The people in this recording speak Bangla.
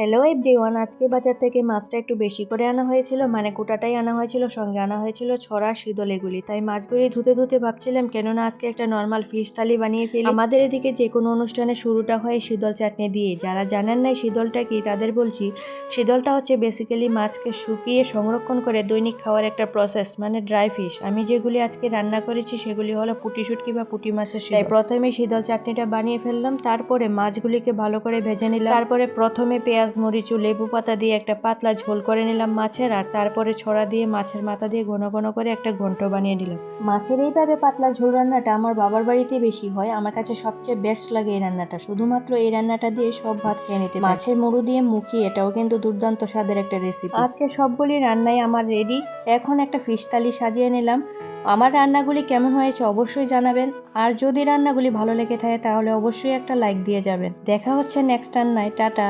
হ্যালো এভরিওয়ান, আজকে বাজার থেকে মাছটা একটু বেশি করে আনা হয়েছিল, মানে গোটাটাই আনা হয়েছিল, সঙ্গে আনা হয়েছিল ছড়া শীতল এগুলি। তাই মাছগুলি ধুতে ধুতে ভাবছিলাম কেননা আজকে একটা নর্মাল ফিশ থালি বানিয়ে ফেলি। আমাদের এদিকে যে কোনো অনুষ্ঠানের শুরুটা হয় শীতল চাটনি দিয়ে। যারা জানেন না শীতলটা কি তাদের বলছি, শীতলটা হচ্ছে বেসিক্যালি মাছকে শুকিয়ে সংরক্ষণ করে দৈনিক খাওয়ার একটা প্রসেস, মানে ড্রাই ফিশ। আমি যেগুলি আজকে রান্না করেছি সেগুলি হলো পুঁটি শুটকি বা পুঁটি মাছের শীতল। তাই প্রথমে শীতল চাটনিটা বানিয়ে ফেললাম, তারপরে মাছগুলিকে ভালো করে ভেজে নিলাম, তারপরে প্রথমে পেঁয়াজ মরিচ ও লেবু পাতা দিয়ে একটা পাতলা ঝোল করে নিলাম মাছের, আর তারপরে ছড়া দিয়ে মাছের মাথা দিয়ে ঘন ঘন করে একটা ঘন্ট বানিয়ে নিলাম। মাছের এইভাবে পাতলা ঝোল রান্নাটা আমার বাবার বাড়িতে বেশি হয়, আমার কাছে সবচেয়ে বেস্ট লাগে এই রান্নাটা। শুধুমাত্র এই রান্নাটা দিয়ে সব ভাত খেয়ে নিতে, মাছের মুড়ো দিয়ে মুখিয়ে, এটাও কিন্তু দুর্দান্ত স্বাদের একটা রেসিপি। আজকে সবগুলি রান্নাই আমার রেডি। এখন একটা ফিশ থালি সাজিয়ে নিলাম। আমার রান্নাগুলি কেমন হয়েছে অবশ্যই জানাবেন, আর যদি রান্নাগুলি ভালো লেগে থাকে তাহলে অবশ্যই একটা লাইক দিয়ে যাবেন। দেখা হচ্ছে নেক্সট রান্নায়। টাটা।